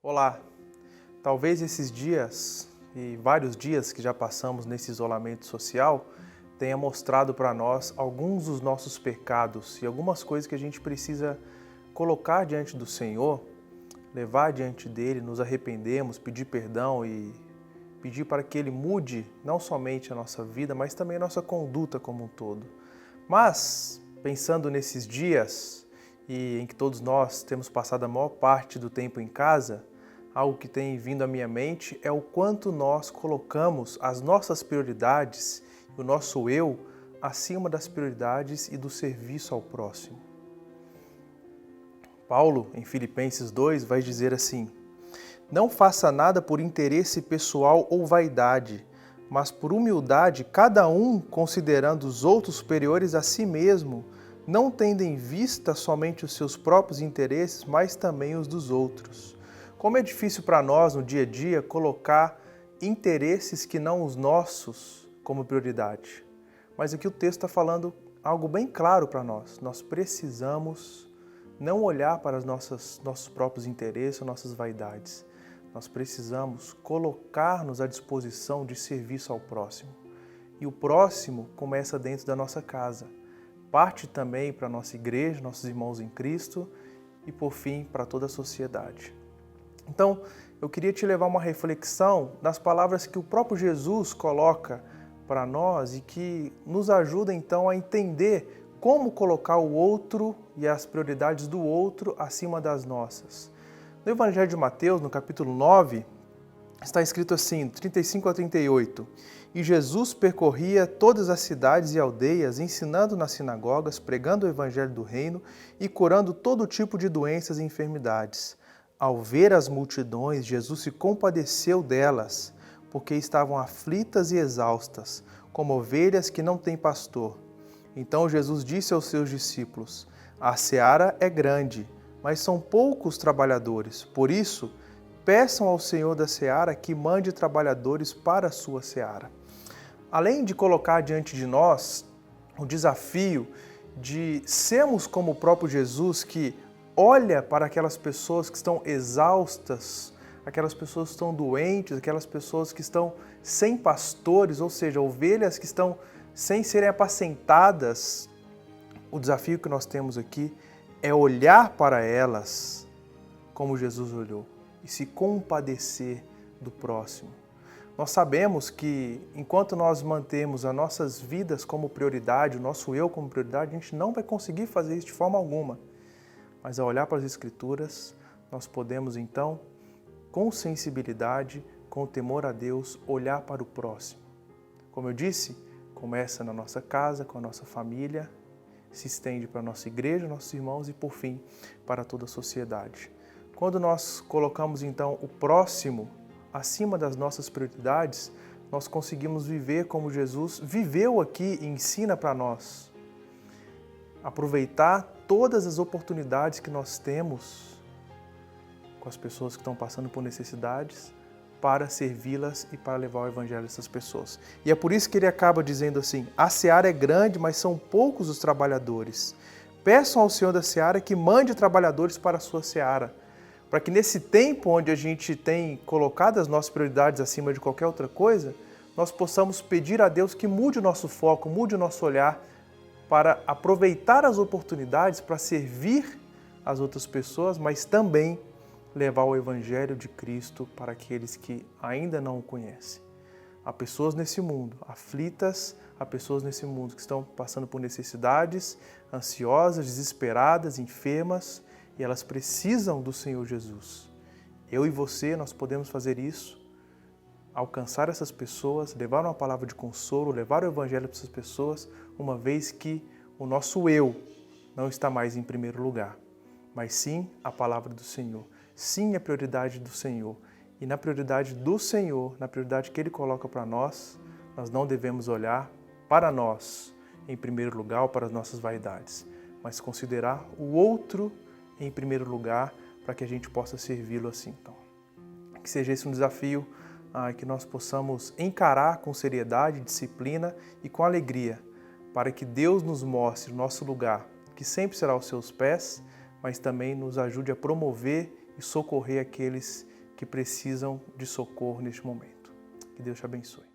Olá, talvez esses dias e vários dias que já passamos nesse isolamento social tenha mostrado para nós alguns dos nossos pecados e algumas coisas que a gente precisa colocar diante do Senhor, levar diante dele, nos arrependermos, pedir perdão e pedir para que ele mude não somente a nossa vida, mas também a nossa conduta como um todo. Mas, pensando nesses dias e em que todos nós temos passado a maior parte do tempo em casa, algo que tem vindo à minha mente é o quanto nós colocamos as nossas prioridades, o nosso eu, acima das prioridades e do serviço ao próximo. Paulo, em Filipenses 2, vai dizer assim: não faça nada por interesse pessoal ou vaidade, mas por humildade, cada um considerando os outros superiores a si mesmo, não tendo em vista somente os seus próprios interesses, mas também os dos outros. Como é difícil para nós, no dia a dia, colocar interesses que não os nossos como prioridade. Mas aqui o texto está falando algo bem claro para nós. Nós precisamos não olhar para os nossos próprios interesses, nossas vaidades. Nós precisamos colocar-nos à disposição de serviço ao próximo. E o próximo começa dentro da nossa casa. Parte também para a nossa igreja, nossos irmãos em Cristo e, por fim, para toda a sociedade. Então, eu queria te levar a uma reflexão nas palavras que o próprio Jesus coloca para nós e que nos ajuda, então, a entender como colocar o outro e as prioridades do outro acima das nossas. No Evangelho de Mateus, no capítulo 9, está escrito assim, 35 a 38, e Jesus percorria todas as cidades e aldeias, ensinando nas sinagogas, pregando o Evangelho do Reino e curando todo tipo de doenças e enfermidades. Ao ver as multidões, Jesus se compadeceu delas, porque estavam aflitas e exaustas, como ovelhas que não têm pastor. Então Jesus disse aos seus discípulos: a seara é grande, mas são poucos trabalhadores. Por isso, peçam ao Senhor da seara que mande trabalhadores para a sua seara. Além de colocar diante de nós o desafio de sermos como o próprio Jesus, que olha para aquelas pessoas que estão exaustas, aquelas pessoas que estão doentes, aquelas pessoas que estão sem pastores, ou seja, ovelhas que estão sem serem apacentadas. O desafio que nós temos aqui é olhar para elas como Jesus olhou e se compadecer do próximo. Nós sabemos que enquanto nós mantemos as nossas vidas como prioridade, o nosso eu como prioridade, a gente não vai conseguir fazer isso de forma alguma. Mas ao olhar para as Escrituras, nós podemos então, com sensibilidade, com temor a Deus, olhar para o próximo. Como eu disse, começa na nossa casa, com a nossa família, se estende para a nossa igreja, nossos irmãos e, por fim, para toda a sociedade. Quando nós colocamos então o próximo acima das nossas prioridades, nós conseguimos viver como Jesus viveu aqui e ensina para nós. Aproveitar todas as oportunidades que nós temos com as pessoas que estão passando por necessidades para servi-las e para levar o evangelho a essas pessoas. E é por isso que ele acaba dizendo assim: a seara é grande, mas são poucos os trabalhadores. Peçam ao Senhor da seara que mande trabalhadores para a sua seara, para que nesse tempo onde a gente tem colocado as nossas prioridades acima de qualquer outra coisa, nós possamos pedir a Deus que mude o nosso foco, mude o nosso olhar, para aproveitar as oportunidades para servir as outras pessoas, mas também levar o Evangelho de Cristo para aqueles que ainda não o conhecem. Há pessoas nesse mundo aflitas, há pessoas nesse mundo que estão passando por necessidades, ansiosas, desesperadas, enfermas, e elas precisam do Senhor Jesus. Eu e você, nós podemos fazer isso, alcançar essas pessoas, levar uma palavra de consolo, levar o Evangelho para essas pessoas, uma vez que o nosso eu não está mais em primeiro lugar, mas sim a palavra do Senhor, sim a prioridade do Senhor. E na prioridade do Senhor, na prioridade que Ele coloca para nós, nós não devemos olhar para nós em primeiro lugar ou para as nossas vaidades, mas considerar o outro em primeiro lugar para que a gente possa servi-lo assim. Então, que seja esse um desafio que nós possamos encarar com seriedade, disciplina e com alegria, para que Deus nos mostre o nosso lugar, que sempre será aos seus pés, mas também nos ajude a promover e socorrer aqueles que precisam de socorro neste momento. Que Deus te abençoe.